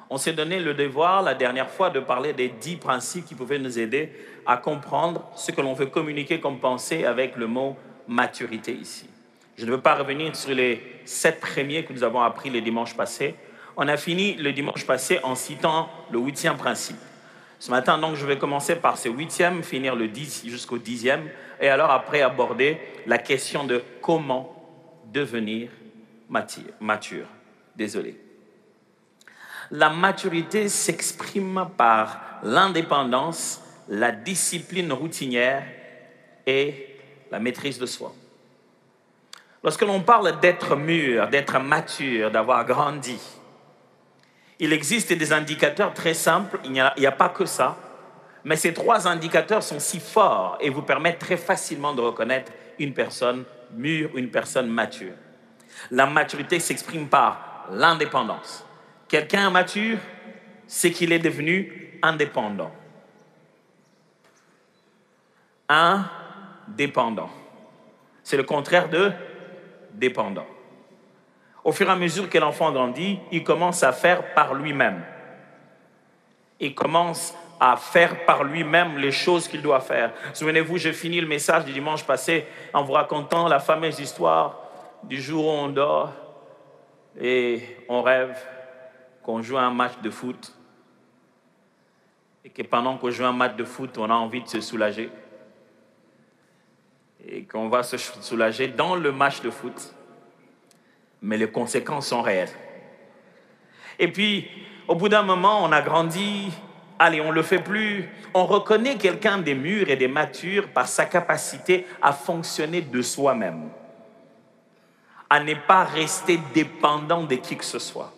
On s'est donné le devoir la dernière fois de parler des 10 principes qui pouvaient nous aider à comprendre ce que l'on veut communiquer comme pensée avec le mot maturité ici. Je ne veux pas revenir sur les 7 premiers que nous avons appris le dimanche passé. On a fini le dimanche passé en citant le 8e principe. Ce matin, donc, je vais commencer par ce 8e, finir le 10 jusqu'au 10e, et alors après aborder la question de comment devenir mature. Désolé. La maturité s'exprime par l'indépendance, la discipline routinière et la maîtrise de soi. Lorsque l'on parle d'être mûr, d'être mature, d'avoir grandi, il existe des indicateurs très simples, il n'y a pas que ça, mais ces 3 indicateurs sont si forts et vous permettent très facilement de reconnaître une personne mûre, une personne mature. La maturité s'exprime par l'indépendance. Quelqu'un mature, c'est qu'il est devenu indépendant. Indépendant. C'est le contraire de dépendant. Au fur et à mesure que l'enfant grandit, il commence à faire par lui-même. Il commence à faire par lui-même les choses qu'il doit faire. Souvenez-vous, j'ai fini le message du dimanche passé en vous racontant la fameuse histoire du jour où on dort et on rêve qu'on joue un match de foot et que pendant qu'on joue un match de foot, on a envie de se soulager et qu'on va se soulager dans le match de foot, mais les conséquences sont réelles. Et puis, au bout d'un moment, on a grandi, allez, on ne le fait plus. On reconnaît quelqu'un des mûrs et des matures par sa capacité à fonctionner de soi-même, à ne pas rester dépendant de qui que ce soit.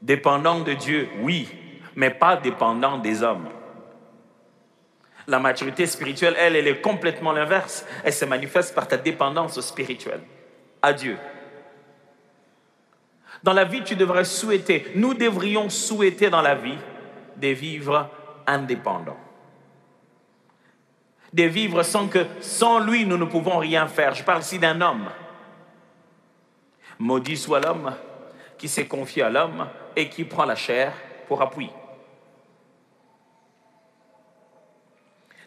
Dépendant de Dieu, oui, mais pas dépendant des hommes. La maturité spirituelle, elle est complètement l'inverse. Elle se manifeste par ta dépendance spirituelle à Dieu. Dans la vie, tu devrais souhaiter, nous devrions souhaiter dans la vie de vivre indépendants. De vivre sans lui, nous ne pouvons rien faire. Je parle ici d'un homme. Maudit soit l'homme qui s'est confié à l'homme et qui prend la chair pour appui.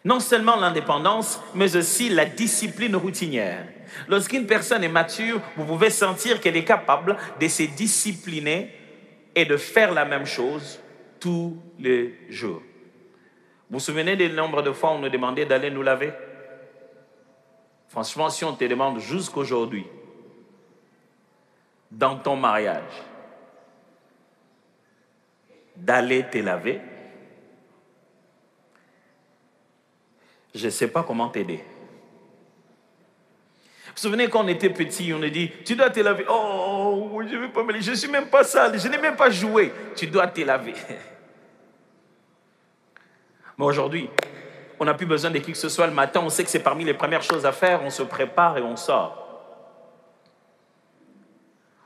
Non seulement l'indépendance, mais aussi la discipline routinière. Lorsqu'une personne est mature, vous pouvez sentir qu'elle est capable de se discipliner et de faire la même chose tous les jours. Vous vous souvenez du nombre de fois où on nous demandait d'aller nous laver? Franchement, si on te demande jusqu'aujourd'hui, dans ton mariage, d'aller te laver, je ne sais pas comment t'aider. Vous vous souvenez quand on était petit, on a dit, tu dois te laver. Oh, je ne veux pas me laver, je ne suis même pas sale, je n'ai même pas joué. Tu dois te laver. Mais aujourd'hui, on n'a plus besoin de qui que ce soit le matin, on sait que c'est parmi les premières choses à faire, on se prépare et on sort.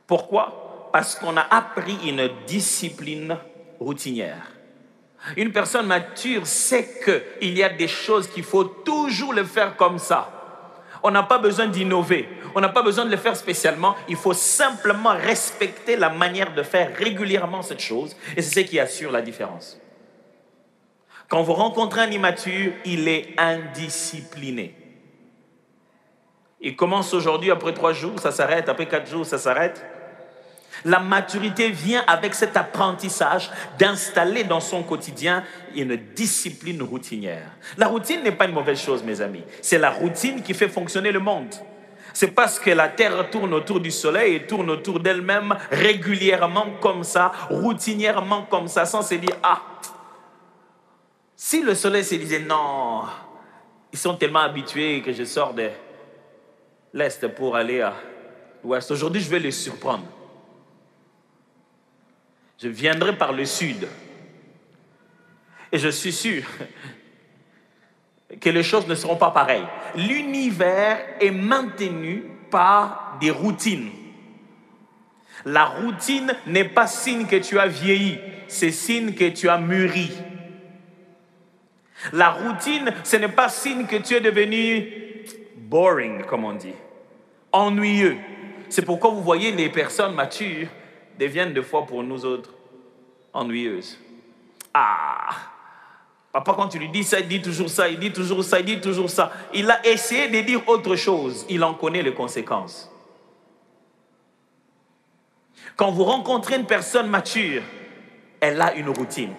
Pourquoi? Parce qu'on a appris une discipline routinière. Une personne mature sait qu'il y a des choses qu'il faut toujours le faire comme ça. On n'a pas besoin d'innover, on n'a pas besoin de le faire spécialement, il faut simplement respecter la manière de faire régulièrement cette chose et c'est ce qui assure la différence. Quand vous rencontrez un immature, il est indiscipliné. Il commence aujourd'hui, après 3 jours, ça s'arrête, après 4 jours, ça s'arrête. La maturité vient avec cet apprentissage d'installer dans son quotidien une discipline routinière. La routine n'est pas une mauvaise chose, mes amis. C'est la routine qui fait fonctionner le monde. C'est parce que la Terre tourne autour du Soleil et tourne autour d'elle-même régulièrement comme ça, routinièrement comme ça, sans se dire, ah, si le Soleil se disait, non, ils sont tellement habitués que je sors de l'Est pour aller à l'Ouest. Aujourd'hui, je vais les surprendre. Je viendrai par le sud. Et je suis sûr que les choses ne seront pas pareilles. L'univers est maintenu par des routines. La routine n'est pas signe que tu as vieilli, c'est signe que tu as mûri. La routine, ce n'est pas signe que tu es devenu boring, comme on dit, ennuyeux. C'est pourquoi vous voyez les personnes matures deviennent des fois pour nous autres ennuyeuses. Ah, papa, quand tu lui dis ça, il dit toujours ça, il dit toujours ça, il dit toujours ça. Il a essayé de dire autre chose, il en connaît les conséquences. Quand vous rencontrez une personne mature, elle a une routine.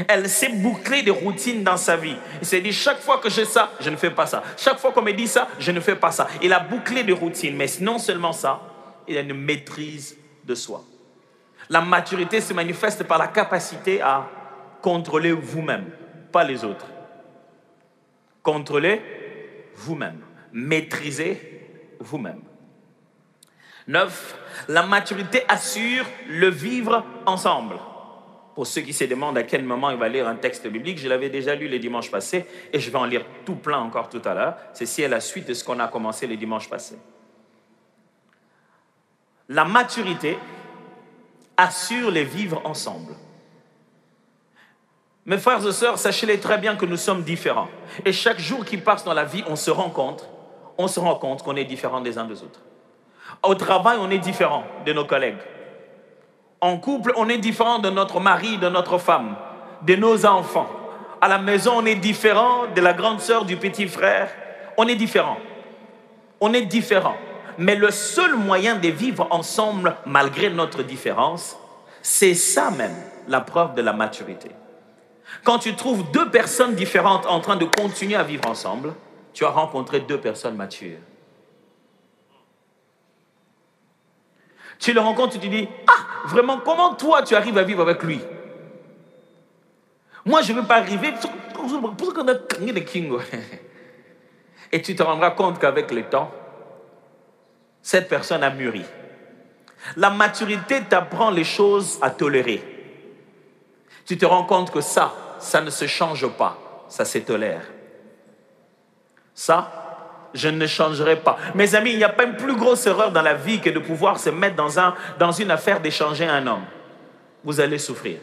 Elle s'est bouclée des routines dans sa vie. Il s'est dit, chaque fois que j'ai ça, je ne fais pas ça. Chaque fois qu'on me dit ça, je ne fais pas ça. Il a bouclé des routines. Mais non seulement ça, il a une maîtrise de soi. La maturité se manifeste par la capacité à contrôler vous-même, pas les autres. Contrôlez vous-même. Maîtrisez vous-même. 9. La maturité assure le vivre ensemble. Pour ceux qui se demandent à quel moment il va lire un texte biblique, je l'avais déjà lu les dimanches passés et je vais en lire tout plein encore tout à l'heure. Ceci est la suite de ce qu'on a commencé les dimanches passés. La maturité assure les vivre ensemble. Mes frères et sœurs, sachez-les très bien que nous sommes différents. Et chaque jour qui passe dans la vie, on se rend compte qu'on est différents des uns des autres. Au travail, on est différent de nos collègues. En couple, on est différent de notre mari, de notre femme, de nos enfants. À la maison, on est différent de la grande sœur, du petit frère. On est différent. On est différent. Mais le seul moyen de vivre ensemble, malgré notre différence, c'est ça même, la preuve de la maturité. Quand tu trouves deux personnes différentes en train de continuer à vivre ensemble, tu as rencontré deux personnes matures. Tu le rencontres, tu te dis, ah, vraiment, comment toi tu arrives à vivre avec lui? Moi, je ne veux pas arriver. Et tu te rendras compte qu'avec le temps, cette personne a mûri. La maturité t'apprend les choses à tolérer. Tu te rends compte que ça ne se change pas, ça se tolère. Ça, je ne changerai pas. Mes amis, il n'y a pas une plus grosse erreur dans la vie que de pouvoir se mettre dans une affaire d'échanger un homme. Vous allez souffrir.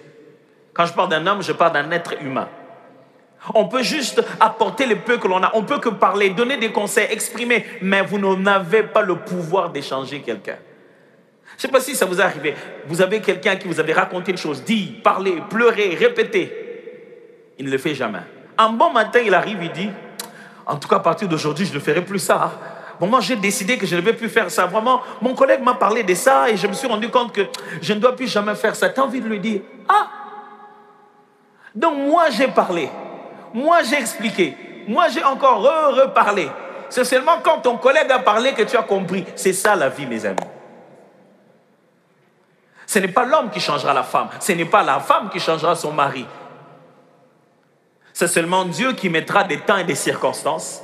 Quand je parle d'un homme, je parle d'un être humain. On peut juste apporter le peu que l'on a. On peut que parler, donner des conseils, exprimer, mais vous n'avez pas le pouvoir d'échanger quelqu'un. Je ne sais pas si ça vous est arrivé. Vous avez quelqu'un qui vous avait raconté une chose, dit, parlé, pleuré, répété. Il ne le fait jamais. Un bon matin, il arrive, il dit, en tout cas, à partir d'aujourd'hui, je ne ferai plus ça. Bon, moi, j'ai décidé que je ne vais plus faire ça. Vraiment, mon collègue m'a parlé de ça et je me suis rendu compte que je ne dois plus jamais faire ça. Tu as envie de lui dire, ah, donc moi, j'ai parlé. Moi, j'ai expliqué. Moi, j'ai encore reparlé. C'est seulement quand ton collègue a parlé que tu as compris. C'est ça la vie, mes amis. Ce n'est pas l'homme qui changera la femme. Ce n'est pas la femme qui changera son mari. C'est seulement Dieu qui mettra des temps et des circonstances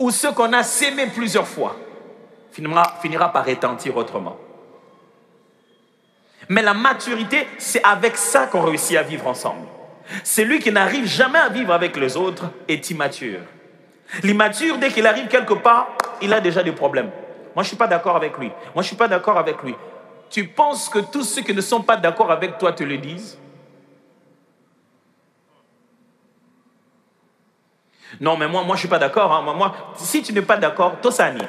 où ce qu'on a sémé plusieurs fois finira par retentir autrement. Mais la maturité, c'est avec ça qu'on réussit à vivre ensemble. Celui qui n'arrive jamais à vivre avec les autres est immature. L'immature, dès qu'il arrive quelque part, il a déjà des problèmes. Moi, je ne suis pas d'accord avec lui. Moi, je ne suis pas d'accord avec lui. Tu penses que tous ceux qui ne sont pas d'accord avec toi te le disent? Non, mais moi je ne suis pas d'accord. Hein. Moi, si tu n'es pas d'accord, Tosani.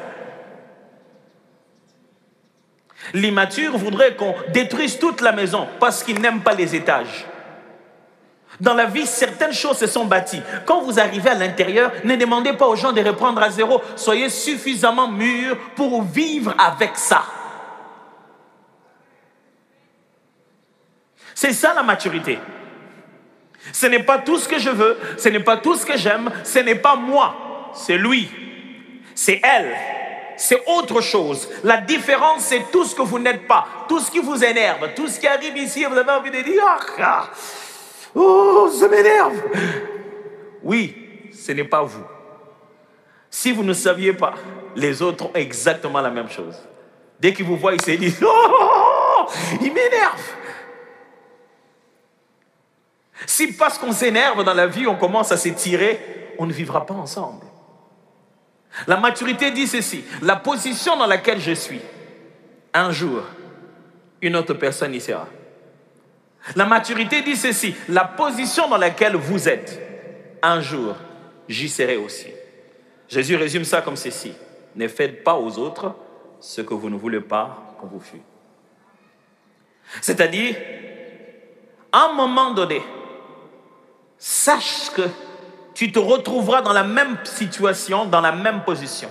L'immature voudrait qu'on détruise toute la maison parce qu'il n'aime pas les étages. Dans la vie, certaines choses se sont bâties. Quand vous arrivez à l'intérieur, ne demandez pas aux gens de reprendre à zéro. Soyez suffisamment mûrs pour vivre avec ça. C'est ça la maturité. Ce n'est pas tout ce que je veux, ce n'est pas tout ce que j'aime, ce n'est pas moi, c'est lui, c'est elle, c'est autre chose. La différence, c'est tout ce que vous n'êtes pas, tout ce qui vous énerve, tout ce qui arrive ici, vous avez envie de dire « Oh, ça m'énerve !» Oui, ce n'est pas vous. Si vous ne saviez pas, les autres ont exactement la même chose. Dès qu'ils vous voient, ils se disent « Oh, il m'énerve !» Si parce qu'on s'énerve dans la vie, on commence à s'étirer, on ne vivra pas ensemble. La maturité dit ceci, la position dans laquelle je suis, un jour, une autre personne y sera. La maturité dit ceci, la position dans laquelle vous êtes, un jour, j'y serai aussi. Jésus résume ça comme ceci, ne faites pas aux autres ce que vous ne voulez pas qu'on vous fasse. C'est-à-dire, à un moment donné, sache que tu te retrouveras dans la même situation, dans la même position.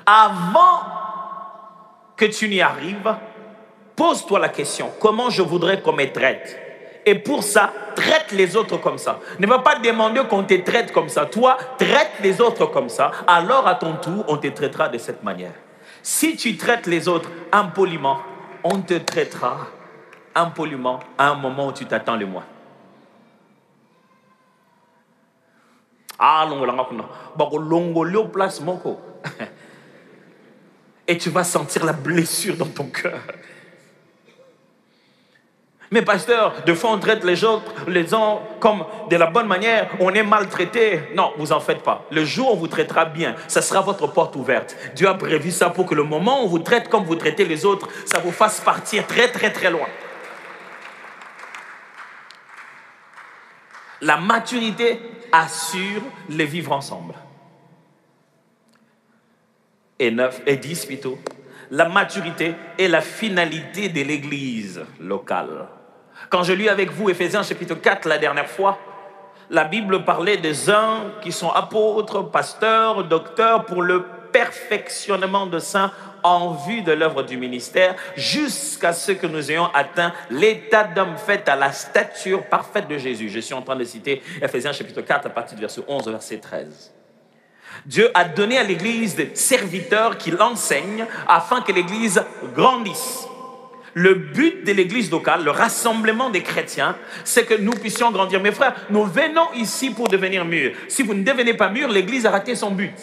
Avant que tu n'y arrives, pose-toi la question, comment je voudrais qu'on me traite? Et pour ça, traite les autres comme ça. Ne va pas demander qu'on te traite comme ça. Toi, traite les autres comme ça. Alors, à ton tour, on te traitera de cette manière. Si tu traites les autres impoliment, on te traitera impoliment à un moment où tu t'attends le moins. Et tu vas sentir la blessure dans ton cœur. Mais pasteur, des fois on traite les gens comme de la bonne manière, on est maltraité. Non, vous en faites pas. Le jour où on vous traitera bien, ça sera votre porte ouverte. Dieu a prévu ça pour que le moment où on vous traite comme vous traitez les autres, ça vous fasse partir très très très loin. La maturité assure le vivre ensemble. Et 10 plutôt. La maturité est la finalité de l'église locale. Quand je lis avec vous Éphésiens chapitre 4 la dernière fois, la Bible parlait des uns qui sont apôtres, pasteurs, docteurs pour le perfectionnement de saints en vue de l'œuvre du ministère, jusqu'à ce que nous ayons atteint l'état d'homme fait à la stature parfaite de Jésus. Je suis en train de citer Éphésiens chapitre 4 à partir du verset 11 au verset 13. Dieu a donné à l'Église des serviteurs qui l'enseignent afin que l'Église grandisse. Le but de l'Église locale, le rassemblement des chrétiens, c'est que nous puissions grandir. Mes frères, nous venons ici pour devenir mûrs. Si vous ne devenez pas mûrs, l'Église a raté son but.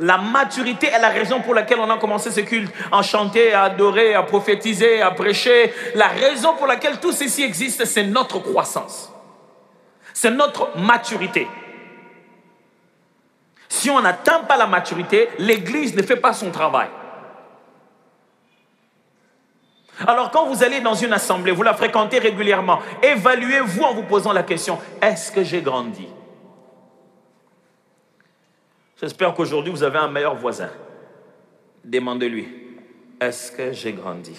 La maturité est la raison pour laquelle on a commencé ce culte, à chanter, à adorer, à prophétiser, à prêcher. La raison pour laquelle tout ceci existe, c'est notre croissance. C'est notre maturité. Si on n'atteint pas la maturité, l'Église ne fait pas son travail. Alors quand vous allez dans une assemblée, vous la fréquentez régulièrement, évaluez-vous en vous posant la question, est-ce que j'ai grandi? J'espère qu'aujourd'hui vous avez un meilleur voisin. Demandez-lui, est-ce que j'ai grandi?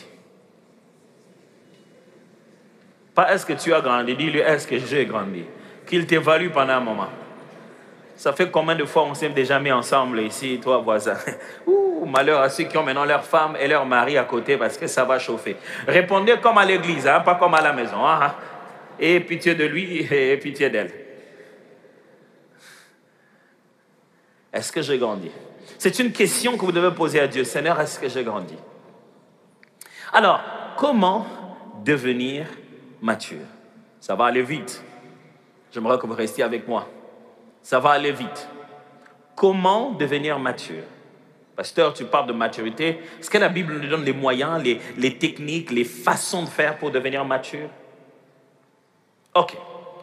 Pas est-ce que tu as grandi, dis-lui, est-ce que j'ai grandi? Qu'il t'évalue pendant un moment. Ça fait combien de fois on s'est déjà mis ensemble ici, toi voisin? Ouh, malheur à ceux qui ont maintenant leur femme et leur mari à côté parce que ça va chauffer. Répondez comme à l'église, hein, pas comme à la maison. Hein. Et pitié de lui et pitié d'elle. Est-ce que j'ai grandi? C'est une question que vous devez poser à Dieu. Seigneur, est-ce que j'ai grandi? Alors, comment devenir mature? Ça va aller vite. J'aimerais que vous restiez avec moi. Ça va aller vite. Comment devenir mature? Pasteur, tu parles de maturité. Est-ce que la Bible nous donne les moyens, les techniques, les façons de faire pour devenir mature? Ok.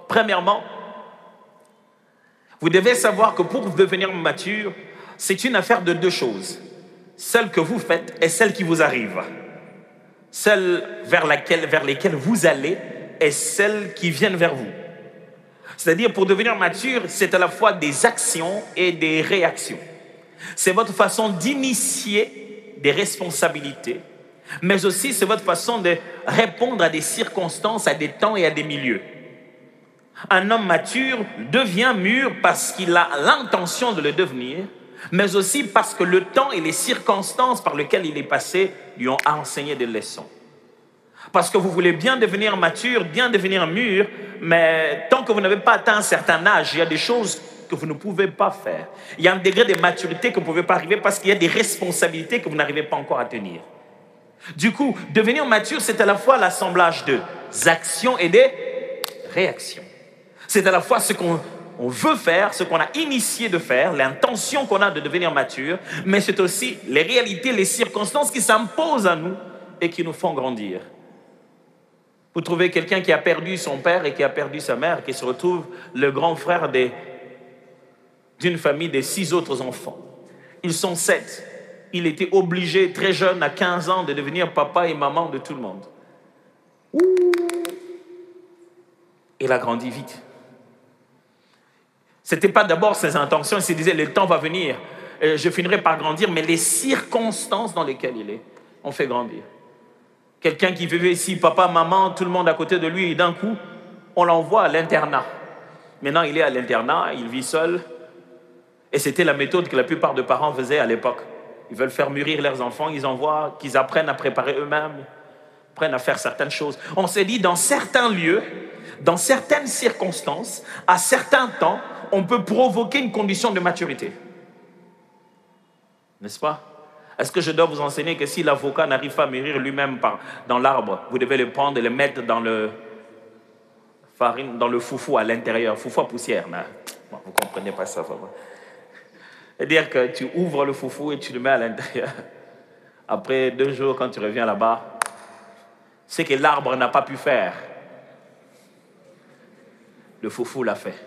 Premièrement, vous devez savoir que pour devenir mature, c'est une affaire de deux choses. Celle que vous faites et celle qui vous arrive. Celle vers lesquelles vous allez et celles qui viennent vers vous. C'est-à-dire, pour devenir mature, c'est à la fois des actions et des réactions. C'est votre façon d'initier des responsabilités, mais aussi c'est votre façon de répondre à des circonstances, à des temps et à des milieux. Un homme mature devient mûr parce qu'il a l'intention de le devenir, mais aussi parce que le temps et les circonstances par lesquelles il est passé lui ont enseigné des leçons. Parce que vous voulez bien devenir mature, bien devenir mûr, mais tant que vous n'avez pas atteint un certain âge, il y a des choses que vous ne pouvez pas faire. Il y a un degré de maturité que vous ne pouvez pas arriver parce qu'il y a des responsabilités que vous n'arrivez pas encore à tenir. Du coup, devenir mature, c'est à la fois l'assemblage des actions et des réactions. C'est à la fois ce qu'on veut faire, ce qu'on a initié de faire, l'intention qu'on a de devenir mature, mais c'est aussi les réalités, les circonstances qui s'imposent à nous et qui nous font grandir. Vous trouvez quelqu'un qui a perdu son père et qui a perdu sa mère, qui se retrouve le grand frère d'une famille de 6 autres enfants. Ils sont 7. Il était obligé, très jeune, à 15 ans, de devenir papa et maman de tout le monde. Il a grandi vite. Ce n'était pas d'abord ses intentions, il se disait, le temps va venir, je finirai par grandir, mais les circonstances dans lesquelles il est ont fait grandir. Quelqu'un qui vivait ici, papa, maman, tout le monde à côté de lui, et d'un coup, on l'envoie à l'internat. Maintenant, il est à l'internat, il vit seul. Et c'était la méthode que la plupart des parents faisaient à l'époque. Ils veulent faire mûrir leurs enfants, ils envoient, qu'ils apprennent à préparer eux-mêmes, apprennent à faire certaines choses. On s'est dit, dans certains lieux, dans certaines circonstances, à certains temps, on peut provoquer une condition de maturité. N'est-ce pas? Est-ce que je dois vous enseigner que si l'avocat n'arrive pas à mûrir lui-même dans l'arbre, vous devez le prendre et le mettre dans le foufou à l'intérieur, foufou à poussière. Bon, vous ne comprenez pas ça, vraiment. C'est-à-dire que tu ouvres le foufou et tu le mets à l'intérieur. Après 2 jours, quand tu reviens là-bas, ce que l'arbre n'a pas pu faire, le foufou l'a fait.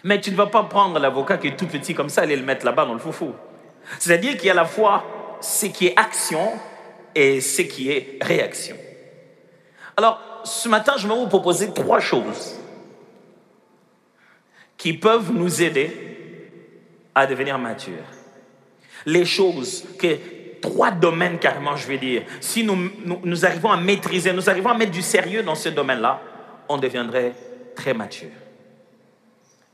Mais tu ne vas pas prendre l'avocat qui est tout petit comme ça et le mettre là-bas dans le foufou. C'est-à-dire qu'il y a à la fois ce qui est action et ce qui est réaction. Alors, ce matin, je vais vous proposer 3 choses qui peuvent nous aider à devenir matures. Les choses, 3 domaines carrément, je vais dire. Si nous arrivons à maîtriser, nous arrivons à mettre du sérieux dans ce domaine-là, on deviendrait très mature.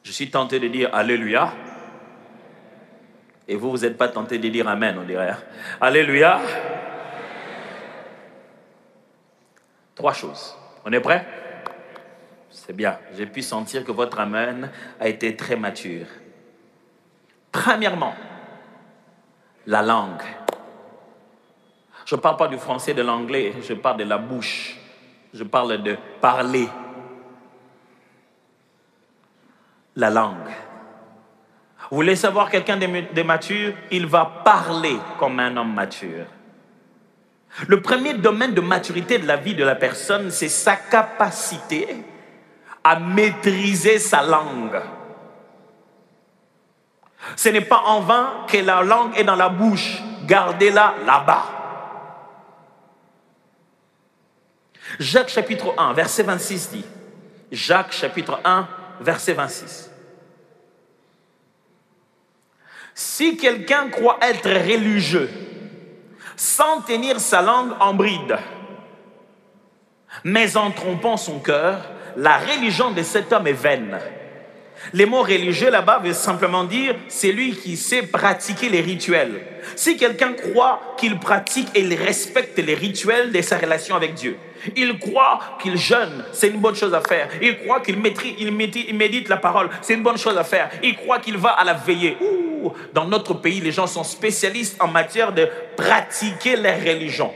Je suis tenté de dire Alléluia. Et vous n'êtes pas tenté de dire Amen, on dirait. Alléluia. 3 choses. On est prêt? C'est bien. J'ai pu sentir que votre Amen a été très mature. Premièrement, la langue. Je ne parle pas du français, de l'anglais. Je parle de la bouche. Je parle de parler. La langue. Vous voulez savoir quelqu'un de mature? Il va parler comme un homme mature. Le premier domaine de maturité de la vie de la personne, c'est sa capacité à maîtriser sa langue. Ce n'est pas en vain que la langue est dans la bouche. Gardez-la là-bas. Jacques chapitre 1, verset 26 dit. Jacques chapitre 1, verset 26. Si quelqu'un croit être religieux sans tenir sa langue en bride, mais en trompant son cœur, la religion de cet homme est vaine. Les mots religieux là-bas veulent simplement dire c'est lui qui sait pratiquer les rituels. Si quelqu'un croit qu'il pratique et il respecte les rituels de sa relation avec Dieu, il croit qu'il jeûne, c'est une bonne chose à faire. Il croit qu'il médite la parole, c'est une bonne chose à faire. Il croit qu'il va à la veillée. Dans notre pays, les gens sont spécialistes en matière de pratiquer les religions.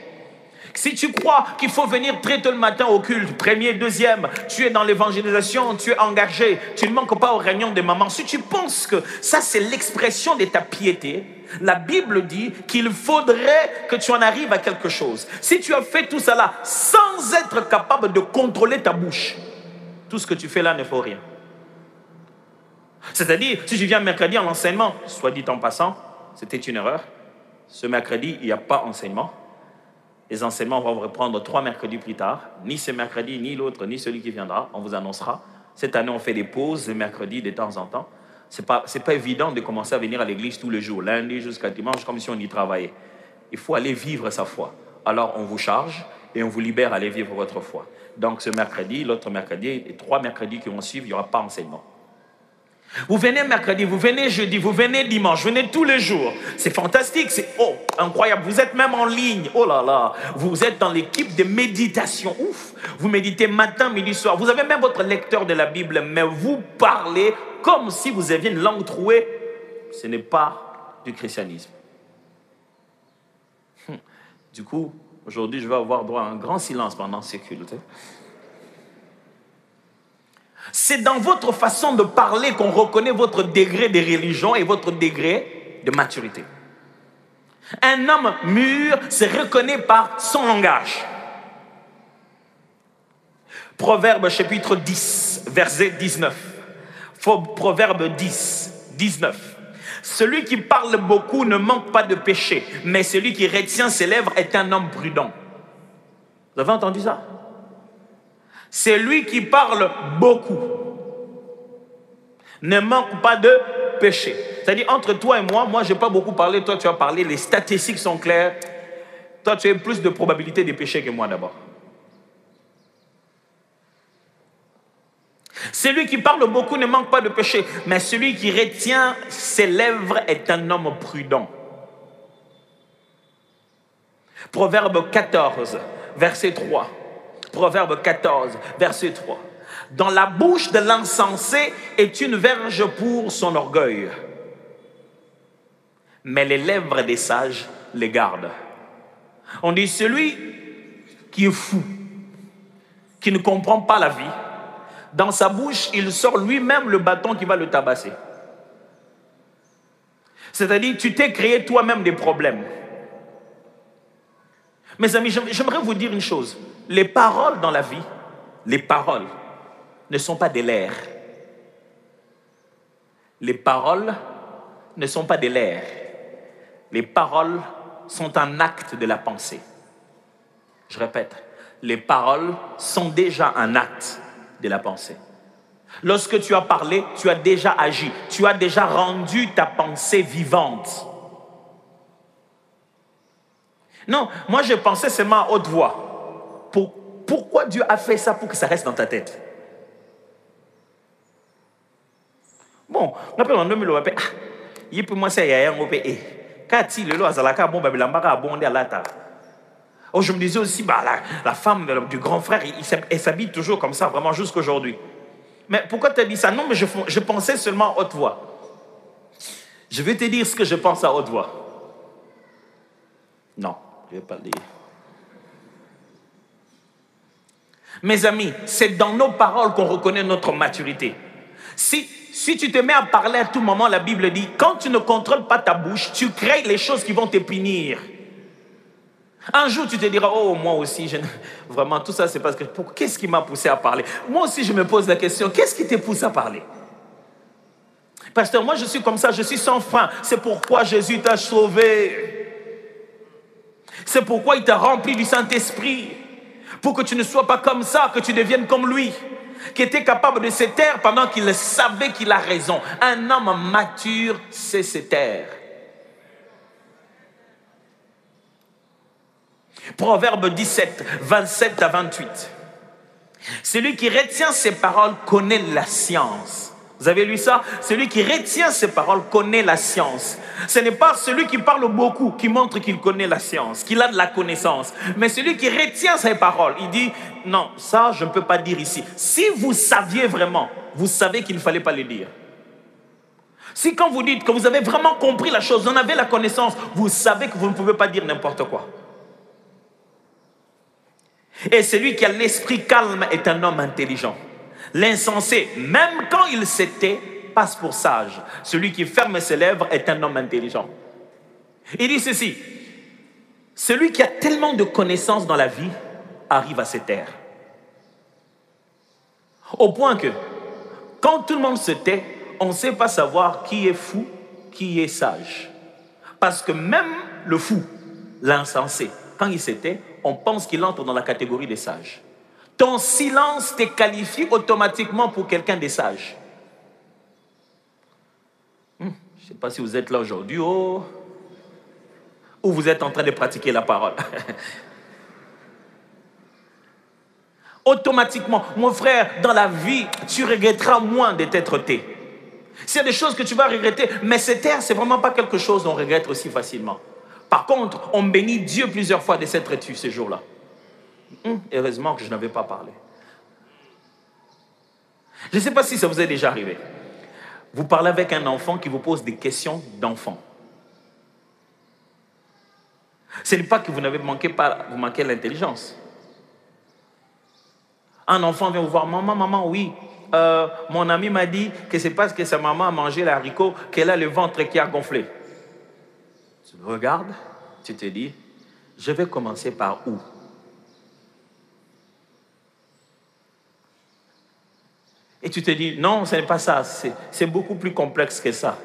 Si tu crois qu'il faut venir très tôt le matin au culte, premier, deuxième, tu es dans l'évangélisation, tu es engagé, tu ne manques pas aux réunions des mamans. Si tu penses que ça c'est l'expression de ta piété, la Bible dit qu'il faudrait que tu en arrives à quelque chose. Si tu as fait tout cela sans être capable de contrôler ta bouche, tout ce que tu fais là ne vaut rien. C'est-à-dire, si je viens mercredi en enseignement, soit dit en passant, c'était une erreur. Ce mercredi, il n'y a pas enseignement. Les enseignements vont reprendre 3 mercredis plus tard. Ni ce mercredi, ni l'autre, ni celui qui viendra. On vous annoncera. Cette année, on fait des pauses de mercredi de temps en temps. Ce n'est pas évident de commencer à venir à l'église tous les jours, lundi jusqu'à dimanche, comme si on y travaillait. Il faut aller vivre sa foi. Alors, on vous charge et on vous libère à aller vivre votre foi. Donc, ce mercredi, l'autre mercredi, et 3 mercredis qui vont suivre, il n'y aura pas enseignement. Vous venez mercredi, vous venez jeudi, vous venez dimanche, vous venez tous les jours. C'est fantastique, c'est incroyable. Vous êtes même en ligne. Oh là là, vous êtes dans l'équipe de méditation. Ouf, vous méditez matin, midi, soir. Vous avez même votre lecteur de la Bible, mais vous parlez comme si vous aviez une langue trouée. Ce n'est pas du christianisme. Du coup, aujourd'hui, je vais avoir droit à un grand silence pendant ce culte. C'est dans votre façon de parler qu'on reconnaît votre degré de religion et votre degré de maturité. Un homme mûr se reconnaît par son langage. Proverbe chapitre 10, verset 19. Proverbe 10, 19. Celui qui parle beaucoup ne manque pas de péché, mais celui qui retient ses lèvres est un homme prudent. Vous avez entendu ça? C'est lui qui parle beaucoup. Ne manque pas de péché. C'est-à-dire, entre toi et moi, je n'ai pas beaucoup parlé, toi tu as parlé, les statistiques sont claires. Toi, tu as plus de probabilité de pécher que moi d'abord. Celui qui parle beaucoup ne manque pas de péché, mais celui qui retient ses lèvres est un homme prudent. Proverbe 14, verset 3. Proverbe 14, verset 3. Dans la bouche de l'insensé est une verge pour son orgueil, mais les lèvres des sages les gardent. On dit celui qui est fou, qui ne comprend pas la vie, dans sa bouche, il sort lui-même le bâton qui va le tabasser. C'est-à-dire, tu t'es créé toi-même des problèmes. Mes amis, j'aimerais vous dire une chose. Les paroles dans la vie, les paroles ne sont pas des l'air. Les paroles ne sont pas des l'air. Les paroles sont un acte de la pensée. Je répète, les paroles sont déjà un acte de la pensée. Lorsque tu as parlé, tu as déjà agi. Tu as déjà rendu ta pensée vivante. Non, moi je pensais seulement à haute voix. Pourquoi Dieu a fait ça pour que ça reste dans ta tête? Bon, on appelle en 2000, on appelle, il peut moi ça y a un opé. Quand il est là, Zalaka, bon, Babilambara, bon, on est à l'ata. Oh, je me disais aussi, bah, la femme du grand frère, elle s'habille toujours comme ça, vraiment jusqu'à aujourd'hui. Mais pourquoi tu as dit ça? Non, mais je pensais seulement à haute voix. Je vais te dire ce que je pense à haute voix. Non, je ne vais pas le dire. Mes amis, c'est dans nos paroles qu'on reconnaît notre maturité. Si tu te mets à parler à tout moment, la Bible dit, quand tu ne contrôles pas ta bouche, tu crées les choses qui vont te punir. Un jour, tu te diras, oh, moi aussi, vraiment, tout ça, c'est parce que, qu'est-ce qui m'a poussé à parler? Moi aussi, je me pose la question, qu'est-ce qui te pousse à parler? Pasteur, moi, je suis comme ça, je suis sans frein. C'est pourquoi Jésus t'a sauvé. C'est pourquoi il t'a rempli du Saint-Esprit. Pour que tu ne sois pas comme ça, que tu deviennes comme lui. Qui était capable de se taire pendant qu'il savait qu'il a raison. Un homme mature sait se taire. Proverbe 17, 27 à 28. Celui qui retient ses paroles connaît la science. Vous avez lu ça? Celui qui retient ses paroles connaît la science. Ce n'est pas celui qui parle beaucoup qui montre qu'il connaît la science, qu'il a de la connaissance. Mais celui qui retient ses paroles, il dit, non, ça je ne peux pas dire ici. Si vous saviez vraiment, vous savez qu'il ne fallait pas le dire. Si quand vous dites que vous avez vraiment compris la chose, vous en avez la connaissance, vous savez que vous ne pouvez pas dire n'importe quoi. Et celui qui a l'esprit calme est un homme intelligent. L'insensé, même quand il se tait, passe pour sage. Celui qui ferme ses lèvres est un homme intelligent. Il dit ceci, celui qui a tellement de connaissances dans la vie arrive à se taire. Au point que, quand tout le monde se tait, on ne sait pas savoir qui est fou, qui est sage. Parce que même le fou, l'insensé, quand il se tait, on pense qu'il entre dans la catégorie des sages. Ton silence te qualifie automatiquement pour quelqu'un de sage. Je ne sais pas si vous êtes là aujourd'hui ou vous êtes en train de pratiquer la parole. Automatiquement, mon frère, dans la vie, tu regretteras moins de t'être tais. S'il y a des choses que tu vas regretter, mais se taire, c'est vraiment pas quelque chose qu'on regrette aussi facilement. Par contre, on bénit Dieu plusieurs fois de s'être tu ces jours-là. Heureusement que je n'avais pas parlé. Je ne sais pas si ça vous est déjà arrivé. Vous parlez avec un enfant qui vous pose des questions d'enfant. Ce n'est pas que vous manquez l'intelligence. Un enfant vient vous voir, maman, oui, mon ami m'a dit que c'est parce que sa maman a mangé les haricots qu'elle a le ventre qui a gonflé. Tu le regardes, tu te dis, je vais commencer par où? Et tu te dis, non, ce n'est pas ça, c'est beaucoup plus complexe que ça.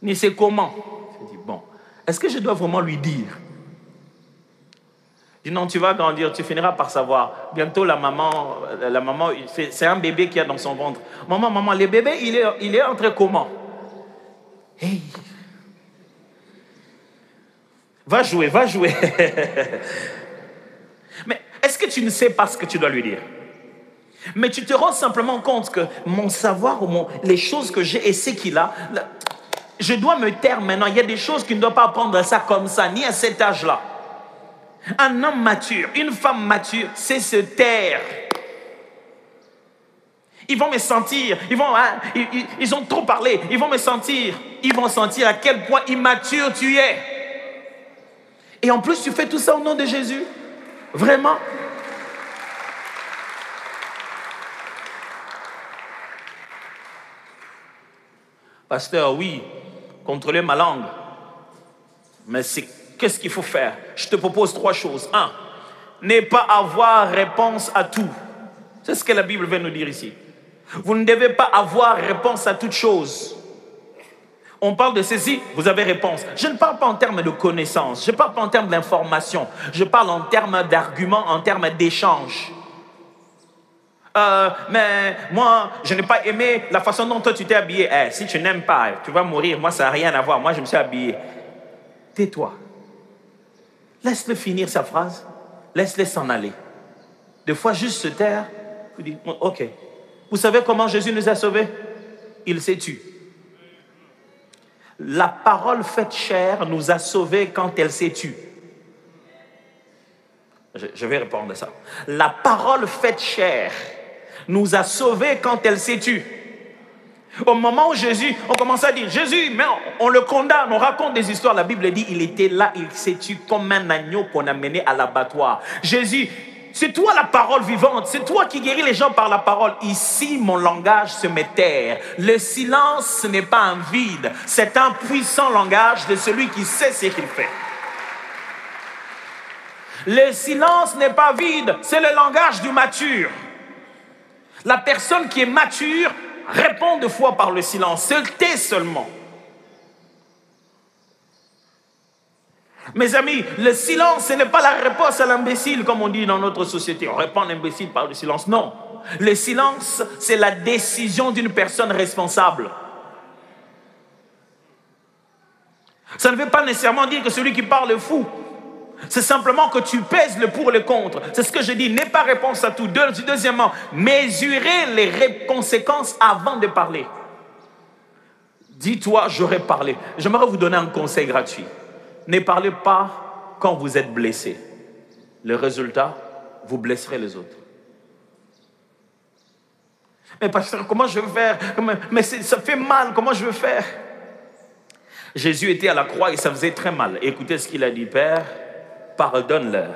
Mais c'est comment? Tu te dis, bon, est-ce que je dois vraiment lui dire? Je dis, non, tu vas grandir, tu finiras par savoir. Bientôt, la maman c'est un bébé qui a dans son ventre. Maman, le bébé, il est entré comment? Hey. Va jouer, va jouer. Mais est-ce que tu ne sais pas ce que tu dois lui dire? Mais tu te rends simplement compte que mon savoir ou les choses que j'ai et ce qu'il a, je dois me taire maintenant. Il y a des choses qui ne doivent pas apprendre à ça comme ça, ni à cet âge-là. Un homme mature, une femme mature, c'est se taire. Ils vont me sentir, ils ont trop parlé, ils vont me sentir, ils vont sentir à quel point immature tu es. Et en plus, tu fais tout ça au nom de Jésus. Vraiment. Pasteur, oui, contrôler ma langue. Mais qu'est-ce qu'il faut faire? Je te propose 3 choses. 1, ne pas avoir réponse à tout. C'est ce que la Bible veut nous dire ici. Vous ne devez pas avoir réponse à toute chose. On parle de ceci, vous avez réponse. Je ne parle pas en termes de connaissances, je ne parle pas en termes d'information, je parle en termes d'arguments, en termes d'échanges. Mais moi, je n'ai pas aimé la façon dont toi tu t'es habillé. Si tu n'aimes pas, tu vas mourir. Moi, ça n'a rien à voir. Moi, je me suis habillé. Tais-toi. Laisse-le finir sa phrase. Laisse-le s'en aller. Des fois, juste se taire. Tu dis, ok. Vous savez comment Jésus nous a sauvés? Il s'est tué. La parole faite chair nous a sauvés quand elle s'est tue. Je vais répondre à ça. La parole faite chair nous a sauvés quand elle s'est tue. Au moment où Jésus, on commence à dire, Jésus, mais on le condamne, on raconte des histoires. La Bible dit, il était là, il s'est tué comme un agneau qu'on a mené à l'abattoir. Jésus, c'est toi la parole vivante, c'est toi qui guéris les gens par la parole. Ici, mon langage se met terre. Le silence, ce n'est pas un vide, c'est un puissant langage de celui qui sait ce qu'il fait. Le silence n'est pas vide, c'est le langage du mature. La personne qui est mature répond de fois par le silence, se tait seulement. Mes amis, le silence, ce n'est pas la réponse à l'imbécile, comme on dit dans notre société. On répond à l'imbécile par le silence. Non. Le silence, c'est la décision d'une personne responsable. Ça ne veut pas nécessairement dire que celui qui parle est fou. C'est simplement que tu pèses le pour et le contre. C'est ce que je dis, n'aie pas réponse à tout. Deuxièmement, mesurez les conséquences avant de parler. Dis-toi, j'aurais parlé. J'aimerais vous donner un conseil gratuit. Ne parlez pas quand vous êtes blessé. Le résultat, vous blesserez les autres. Mais pasteur, comment je vais faire? Mais ça fait mal, comment je vais faire? Jésus était à la croix et ça faisait très mal. Écoutez ce qu'il a dit, Père, pardonne-leur,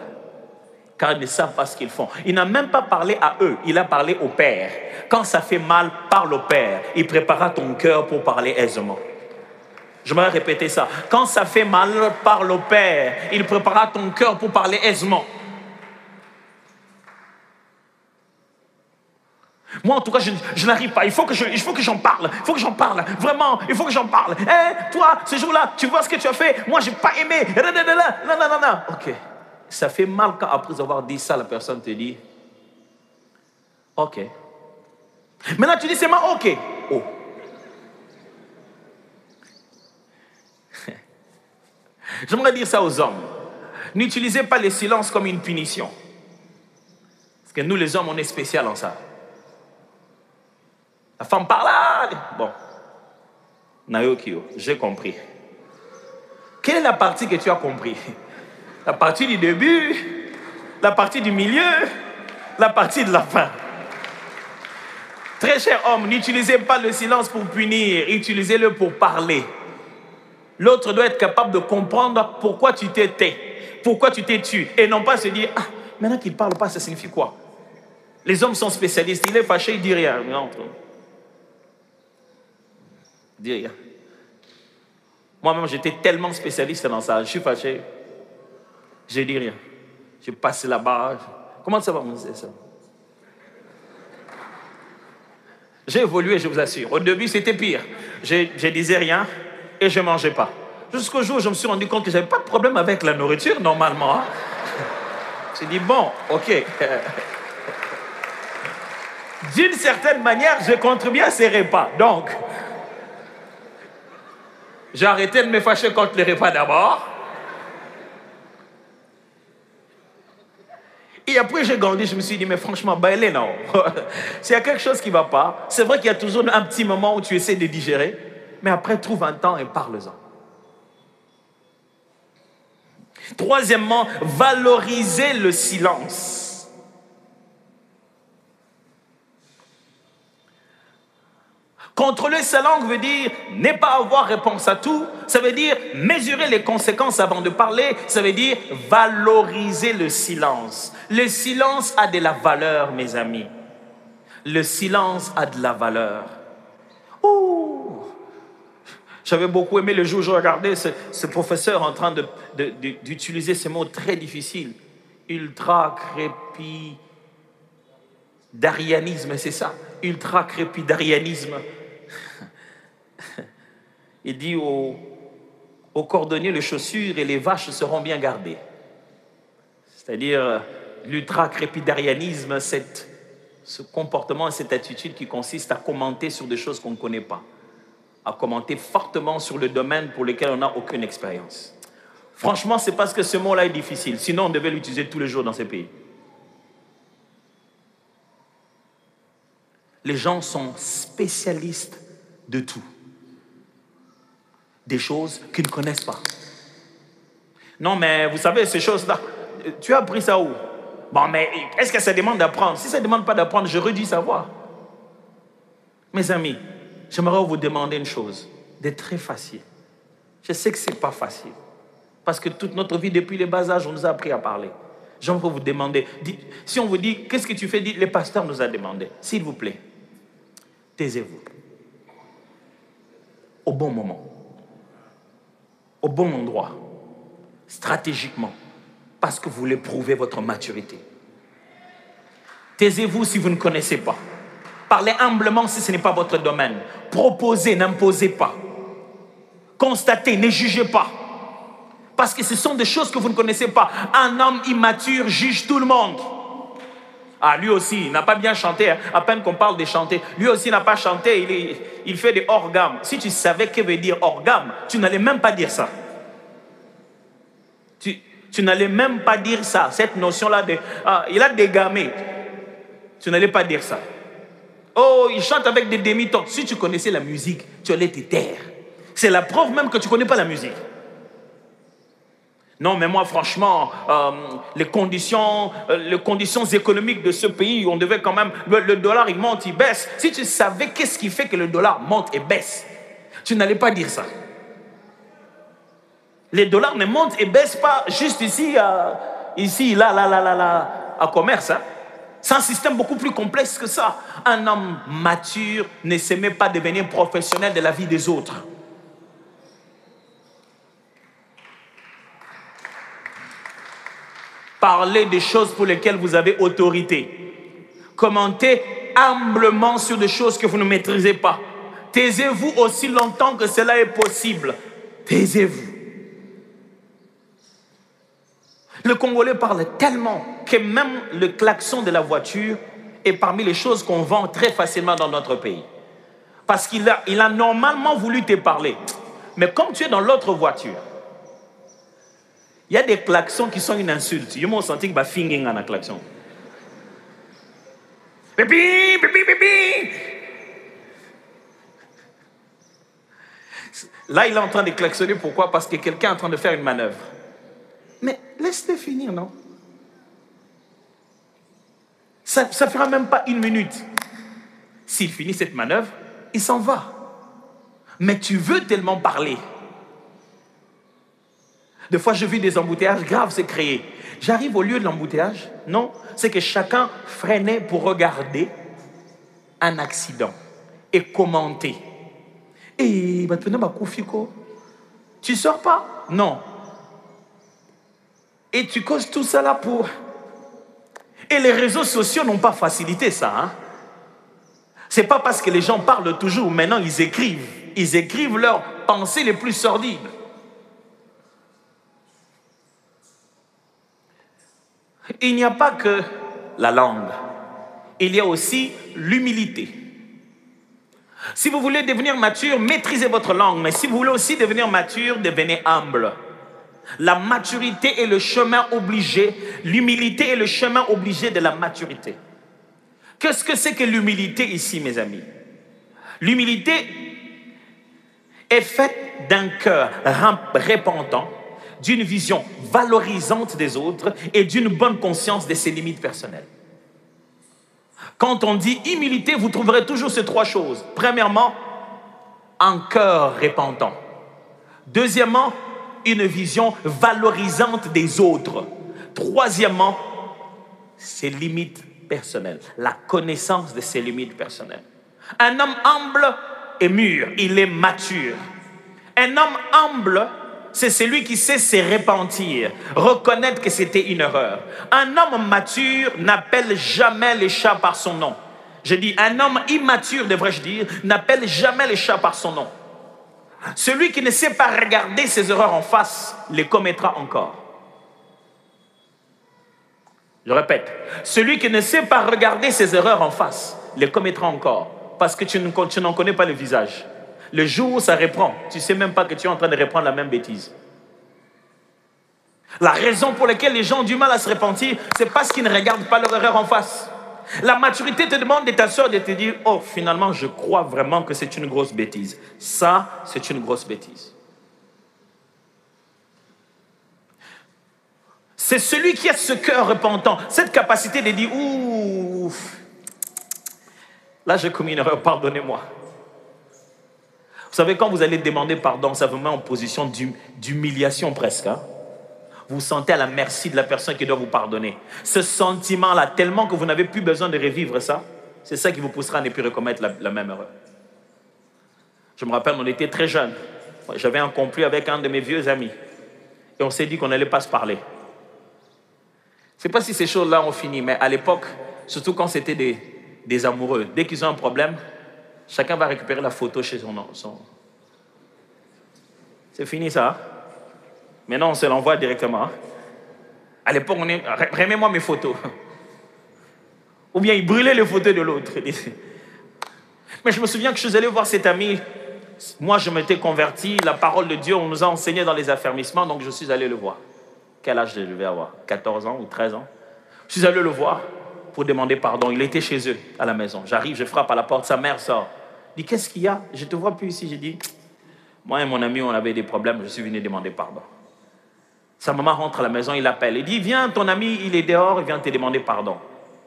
car ils ne savent pas ce qu'ils font. Il n'a même pas parlé à eux, il a parlé au Père. Quand ça fait mal, parle au Père. Il préparera ton cœur pour parler aisément. Je vais répéter ça. Quand ça fait mal, parle au Père. Il préparera ton cœur pour parler aisément. Moi, en tout cas, je n'arrive pas. Il faut que j'en parle. Il faut que j'en parle. Vraiment, il faut que j'en parle. Toi, ce jour-là, tu vois ce que tu as fait? Moi, je n'ai pas aimé. Non. Ok. Ça fait mal quand, après avoir dit ça, la personne te dit, ok. Maintenant, tu dis seulement ok. Oh. J'aimerais dire ça aux hommes. N'utilisez pas le silence comme une punition. Parce que nous, les hommes, on est spécial en ça. La femme parle là. Bon. Naokio, j'ai compris. Quelle est la partie que tu as compris? La partie du début, la partie du milieu, la partie de la fin. Très cher homme, n'utilisez pas le silence pour punir, utilisez-le pour parler. L'autre doit être capable de comprendre pourquoi tu t'es tais, pourquoi tu t'es tué, et non pas se dire, ah, maintenant qu'il ne parle pas, ça signifie quoi? Les hommes sont spécialistes, il est fâché, il ne dit rien. Non. Il ne dit rien. Moi-même, j'étais tellement spécialiste dans ça, je suis fâché, je ne dis rien. Je passe là-bas, comment ça va, mon ça? J'ai évolué, je vous assure. Au début, c'était pire. Je disais rien et je ne mangeais pas. Jusqu'au jour où je me suis rendu compte que je n'avais pas de problème avec la nourriture, normalement. J'ai dit, bon, ok. D'une certaine manière, je contribue à ces repas. Donc, J'ai arrêté de me fâcher contre les repas d'abord. Et après, j'ai grandi, je me suis dit, mais franchement, bailez, non. S'il y a quelque chose qui ne va pas, c'est vrai qu'il y a toujours un petit moment où tu essaies de digérer, mais après, trouve un temps et parle-en. Troisièmement, valoriser le silence. Contrôler sa langue veut dire ne pas avoir réponse à tout. Ça veut dire mesurer les conséquences avant de parler. Ça veut dire valoriser le silence. Le silence a de la valeur, mes amis. Le silence a de la valeur. Oh! J'avais beaucoup aimé le jour où je regardais ce professeur en train d'utiliser ces mots très difficiles. Ultra-crépidarianisme, c'est ça. Ultra-crépidarianisme. Il dit aux cordonniers, les chaussures et les vaches seront bien gardées. C'est-à-dire l'ultra-crépidarianisme, ce comportement, cette attitude qui consiste à commenter sur des choses qu'on ne connaît pas, à commenter fortement sur le domaine pour lequel on n'a aucune expérience. Franchement, c'est parce que ce mot-là est difficile. Sinon, on devait l'utiliser tous les jours dans ces pays. Les gens sont spécialistes de tout. Des choses qu'ils ne connaissent pas. Non, mais vous savez, ces choses-là, tu as appris ça où? Bon, mais est-ce que ça demande d'apprendre? Si ça ne demande pas d'apprendre, je redis savoir. Mes amis, j'aimerais vous demander une chose, d'être très facile. Je sais que ce n'est pas facile. Parce que toute notre vie, depuis les bas âges, on nous a appris à parler. J'aimerais vous demander, si on vous dit, qu'est-ce que tu fais? Dites, le pasteur nous a demandé. S'il vous plaît, taisez-vous. Au bon moment. Au bon endroit. Stratégiquement. Parce que vous voulez prouver votre maturité. Taisez-vous si vous ne connaissez pas. Parlez humblement si ce n'est pas votre domaine. Proposez, n'imposez pas. Constatez, ne jugez pas. Parce que ce sont des choses que vous ne connaissez pas. Un homme immature juge tout le monde. Ah, lui aussi, il n'a pas bien chanté. À peine qu'on parle de chanter. Lui aussi n'a pas chanté. Il fait des hors gamme. Si tu savais que veut dire hors gamme, tu n'allais même pas dire ça. Tu n'allais même pas dire ça. Cette notion-là de... il a dégamé. Tu n'allais pas dire ça. Oh, il chante avec des demi-tons. Si tu connaissais la musique, tu allais te taire. C'est la preuve même que tu ne connais pas la musique. Non, mais moi, franchement, les conditions économiques de ce pays, on devait quand même... Le dollar, il monte, il baisse. Si tu savais qu'est-ce qui fait que le dollar monte et baisse, tu n'allais pas dire ça. Les dollars ne montent et baissent pas juste ici, là, à commerce. Hein. C'est un système beaucoup plus complexe que ça. Un homme mature ne s'aimait pas devenir professionnel de la vie des autres. Parlez des choses pour lesquelles vous avez autorité. Commentez humblement sur des choses que vous ne maîtrisez pas. Taisez-vous aussi longtemps que cela est possible. Taisez-vous. Le Congolais parle tellement que même le klaxon de la voiture est parmi les choses qu'on vend très facilement dans notre pays. Parce qu'il a normalement voulu te parler. Mais comme tu es dans l'autre voiture, il y a des klaxons qui sont une insulte. Je m'en senti que finging en un klaxon. Pipi, pipi, pipi. Là, il est en train de klaxonner. Pourquoi? Parce que quelqu'un est en train de faire une manœuvre. Mais laisse-le finir, non? Ça ne fera même pas une minute. S'il finit cette manœuvre, il s'en va. Mais tu veux tellement parler. Des fois, je vis des embouteillages graves se créer. J'arrive au lieu de l'embouteillage. Non, c'est que chacun freinait pour regarder un accident et commenter. Et tu sors pas? Non. Et tu causes tout ça là pour... Et les réseaux sociaux n'ont pas facilité ça. Hein? C'est pas parce que les gens parlent toujours, maintenant ils écrivent. Ils écrivent leurs pensées les plus sordides. Il n'y a pas que la langue. Il y a aussi l'humilité. Si vous voulez devenir mature, maîtrisez votre langue. Mais si vous voulez aussi devenir mature, devenez humble. La maturité est le chemin obligé. L'humilité est le chemin obligé de la maturité. Qu'est-ce que c'est que l'humilité ici, mes amis? L'humilité est faite d'un cœur repentant, d'une vision valorisante des autres et d'une bonne conscience de ses limites personnelles. Quand on dit humilité, vous trouverez toujours ces trois choses. Premièrement, un cœur repentant. Deuxièmement, une vision valorisante des autres. Troisièmement, ses limites personnelles. La connaissance de ses limites personnelles. Un homme humble est mûr, il est mature. Un homme humble, c'est celui qui sait se repentir, reconnaître que c'était une erreur. Un homme mature n'appelle jamais les chats par son nom. Je dis, un homme immature, devrais-je dire, n'appelle jamais les chats par son nom. Celui qui ne sait pas regarder ses erreurs en face, les commettra encore. Je répète, celui qui ne sait pas regarder ses erreurs en face, les commettra encore. Parce que tu n'en connais pas le visage. Le jour où ça reprend, tu ne sais même pas que tu es en train de reprendre la même bêtise. La raison pour laquelle les gens ont du mal à se repentir, c'est parce qu'ils ne regardent pas leur erreur en face. La maturité te demande de t'asseoir et de te dire, oh, finalement, je crois vraiment que c'est une grosse bêtise. Ça, c'est une grosse bêtise. C'est celui qui a ce cœur repentant, cette capacité de dire, ouh, là j'ai commis une erreur, pardonnez-moi. Vous savez, quand vous allez demander pardon, ça vous met en position d'humiliation presque. Hein? Vous vous sentez à la merci de la personne qui doit vous pardonner. Ce sentiment-là, tellement que vous n'avez plus besoin de revivre ça, c'est ça qui vous poussera à ne plus recommettre la même erreur. Je me rappelle, on était très jeunes. J'avais un conflit avec un de mes vieux amis. Et on s'est dit qu'on n'allait pas se parler. Je ne sais pas si ces choses-là ont fini, mais à l'époque, surtout quand c'était des amoureux, dès qu'ils ont un problème, chacun va récupérer la photo chez son... C'est fini ça. Hein? Maintenant, on se l'envoie directement. Hein? À l'époque, on est... Remets-moi mes photos. Ou bien il brûlait les photos de l'autre. Mais je me souviens que je suis allé voir cet ami. Moi, je m'étais converti. La parole de Dieu, on nous a enseigné dans les affermissements, donc je suis allé le voir. Quel âge je devais avoir? 14 ans ou 13 ans. Je suis allé le voir pour demander pardon. Il était chez eux, à la maison. J'arrive, je frappe à la porte, sa mère sort. Il dit, qu'est-ce qu'il y a? Je ne te vois plus ici. J'ai dit, moi et mon ami, on avait des problèmes, je suis venu demander pardon. Sa maman rentre à la maison, il l'appelle. Il dit, viens, ton ami, il est dehors, il vient te demander pardon.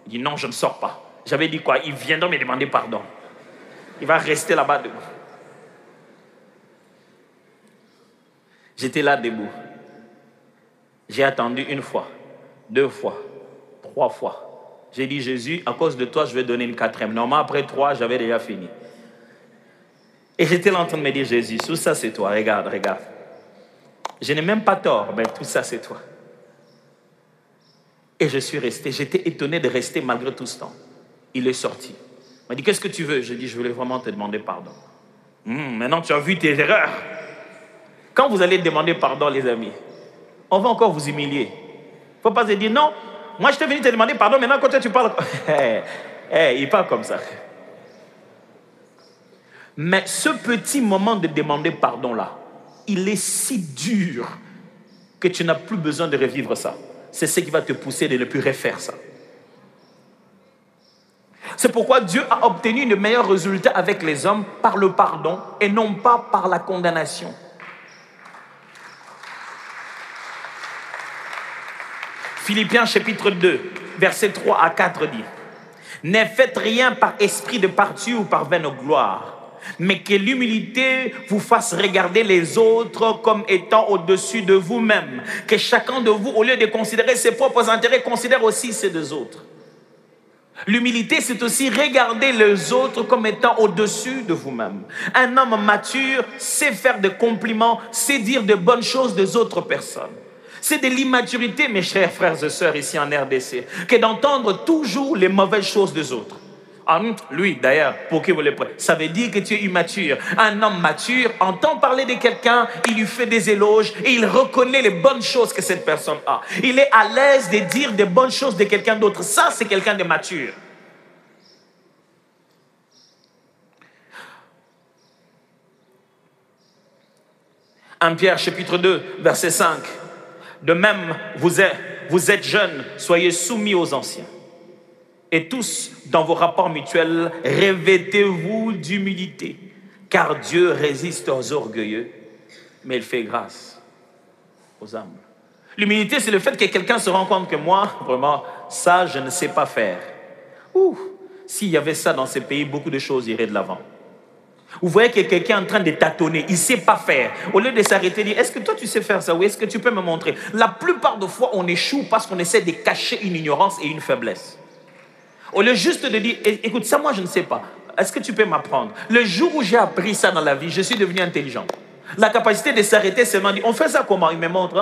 Il dit, non, je ne sors pas. J'avais dit quoi? Il viendra me demander pardon. Il va rester là-bas debout. J'étais là debout. J'ai attendu une fois, 2 fois, 3 fois. J'ai dit, Jésus, à cause de toi, je vais donner une 4e. Normalement, après 3, j'avais déjà fini. Et j'étais là en train de me dire, Jésus, tout ça c'est toi, regarde, regarde. Je n'ai même pas tort, mais tout ça c'est toi. Et je suis resté, j'étais étonné de rester malgré tout ce temps. Il est sorti. Il m'a dit, qu'est-ce que tu veux? J'ai dit, je voulais vraiment te demander pardon. Maintenant tu as vu tes erreurs. Quand vous allez demander pardon, les amis, on va encore vous humilier. Il ne faut pas se dire, non, moi je t'ai venu te demander pardon, maintenant quand toi tu parles... il parle comme ça. Mais ce petit moment de demander pardon-là, il est si dur que tu n'as plus besoin de revivre ça. C'est ce qui va te pousser de ne plus refaire ça. C'est pourquoi Dieu a obtenu de meilleurs résultats avec les hommes par le pardon et non pas par la condamnation. Philippiens chapitre 2, versets 3 à 4 dit, « Ne faites rien par esprit de parti ou par vaine gloire, mais que l'humilité vous fasse regarder les autres comme étant au-dessus de vous-même. Que chacun de vous, au lieu de considérer ses propres intérêts, considère aussi ceux des autres. » L'humilité, c'est aussi regarder les autres comme étant au-dessus de vous-même. Un homme mature sait faire des compliments, sait dire de bonnes choses des autres personnes. C'est de l'immaturité, mes chers frères et sœurs, ici en RDC, que d'entendre toujours les mauvaises choses des autres. Ah, lui, d'ailleurs, pour qui vous le prenez, ça veut dire que tu es immature. Un homme mature entend parler de quelqu'un, il lui fait des éloges et il reconnaît les bonnes choses que cette personne a. Il est à l'aise de dire des bonnes choses de quelqu'un d'autre. Ça, c'est quelqu'un de mature. 1 Pierre chapitre 2, verset 5. De même, vous êtes jeunes, soyez soumis aux anciens. Et tous, dans vos rapports mutuels, revêtez-vous d'humilité, car Dieu résiste aux orgueilleux, mais il fait grâce aux humbles. L'humilité, c'est le fait que quelqu'un se rend compte que moi, vraiment, ça, je ne sais pas faire. S'il y avait ça dans ces pays, beaucoup de choses iraient de l'avant. Vous voyez que quelqu'un est en train de tâtonner, il ne sait pas faire. Au lieu de s'arrêter et dire, est-ce que toi tu sais faire ça? Ou est-ce que tu peux me montrer? La plupart des fois, on échoue parce qu'on essaie de cacher une ignorance et une faiblesse. Au lieu juste de dire, écoute, ça moi je ne sais pas. Est-ce que tu peux m'apprendre? Le jour où j'ai appris ça dans la vie, je suis devenu intelligent. La capacité de s'arrêter seulement dit, on fait ça comment? Il me montre,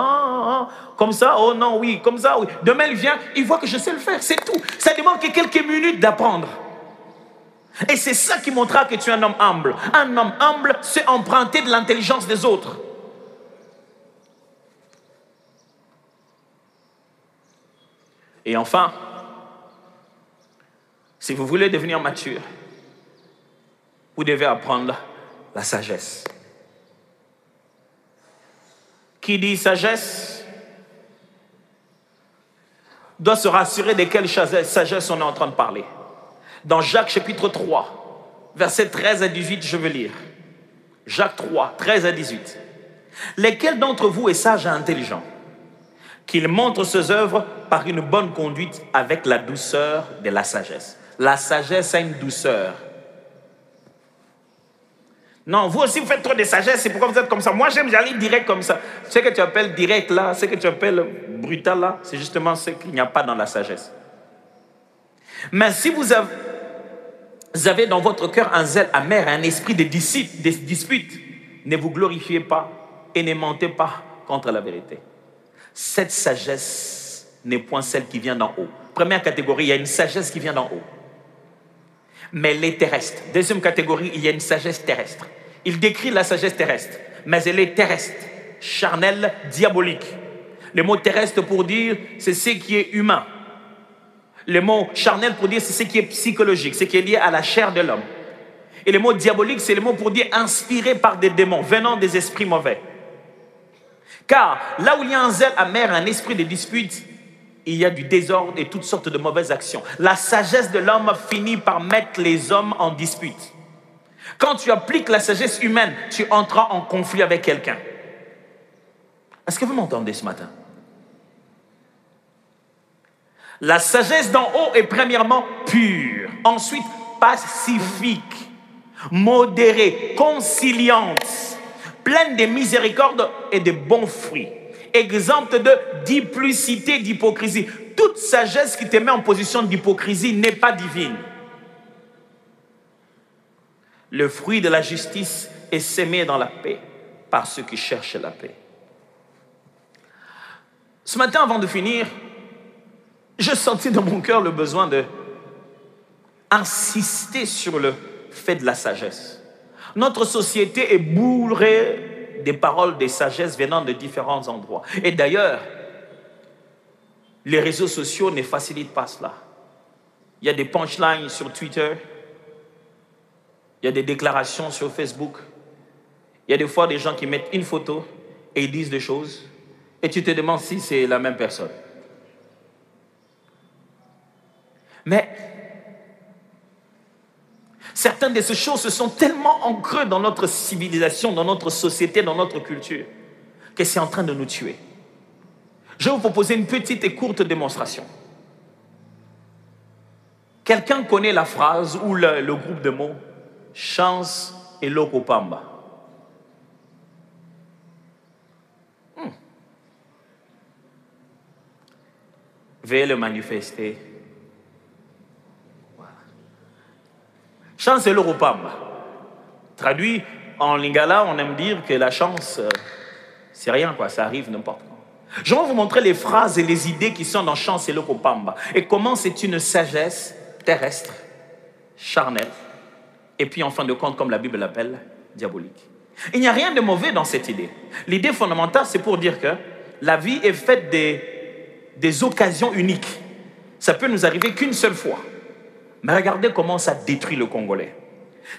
comme ça, oh non, oui, comme ça, oui. Demain il vient, il voit que je sais le faire, c'est tout. Ça demande que quelques minutes d'apprendre. Et c'est ça qui montrera que tu es un homme humble. Un homme humble, c'est emprunter de l'intelligence des autres. Et enfin, si vous voulez devenir mature, vous devez apprendre la sagesse. Qui dit sagesse doit se rassurer de quelle sagesse on est en train de parler. Dans Jacques chapitre 3, versets 13 à 18, je veux lire. Jacques 3, 13 à 18. Lesquels d'entre vous est sage et intelligent, qu'il montre ses œuvres par une bonne conduite avec la douceur de la sagesse. La sagesse a une douceur. Non, vous aussi vous faites trop de sagesse, c'est pourquoi vous êtes comme ça. Moi j'aime aller direct comme ça. Ce que tu appelles direct là, ce que tu appelles brutal là, c'est justement ce qu'il n'y a pas dans la sagesse. Mais si vous avez dans votre cœur un zèle amer, un esprit de dispute, ne vous glorifiez pas et ne mentez pas contre la vérité. Cette sagesse n'est point celle qui vient d'en haut. Première catégorie, il y a une sagesse qui vient d'en haut. Mais elle est terrestre. Deuxième catégorie, il y a une sagesse terrestre. Il décrit la sagesse terrestre, mais elle est terrestre, charnelle, diabolique. Le mot terrestre pour dire, c'est ce qui est humain. Le mot charnel pour dire, c'est ce qui est psychologique, ce qui est lié à la chair de l'homme. Et le mot diabolique, c'est le mot pour dire inspiré par des démons, venant des esprits mauvais. Car là où il y a un zèle amer, un esprit de dispute, il y a du désordre et toutes sortes de mauvaises actions. La sagesse de l'homme finit par mettre les hommes en dispute. Quand tu appliques la sagesse humaine, tu entreras en conflit avec quelqu'un. Est-ce que vous m'entendez ce matin? La sagesse d'en haut est premièrement pure, ensuite pacifique, modérée, conciliante, pleine de miséricorde et de bons fruits, exempte de duplicité, d'hypocrisie. Toute sagesse qui te met en position d'hypocrisie n'est pas divine. Le fruit de la justice est sémé dans la paix par ceux qui cherchent la paix. Ce matin, avant de finir, je sentis dans mon cœur le besoin d'insister sur le fait de la sagesse. Notre société est bourrée des paroles de sagesse venant de différents endroits. Et d'ailleurs, les réseaux sociaux ne facilitent pas cela. Il y a des punchlines sur Twitter, il y a des déclarations sur Facebook, il y a des fois des gens qui mettent une photo et ils disent des choses, et tu te demandes si c'est la même personne. Mais certaines de ces choses se sont tellement ancrées dans notre civilisation, dans notre société, dans notre culture, que c'est en train de nous tuer. Je vais vous proposer une petite et courte démonstration. Quelqu'un connaît la phrase ou le groupe de mots « chance et lokopamba ». Veuillez le manifester. Chance et lokopamba. Traduit en lingala, on aime dire que la chance, c'est rien, quoi, ça arrive n'importe quand. Je vais vous montrer les phrases et les idées qui sont dans chance et lokopamba et comment c'est une sagesse terrestre, charnelle, et puis en fin de compte, comme la Bible l'appelle, diabolique. Il n'y a rien de mauvais dans cette idée. L'idée fondamentale, c'est pour dire que la vie est faite des occasions uniques. Ça peut nous arriver qu'une seule fois. Mais regardez comment ça détruit le Congolais.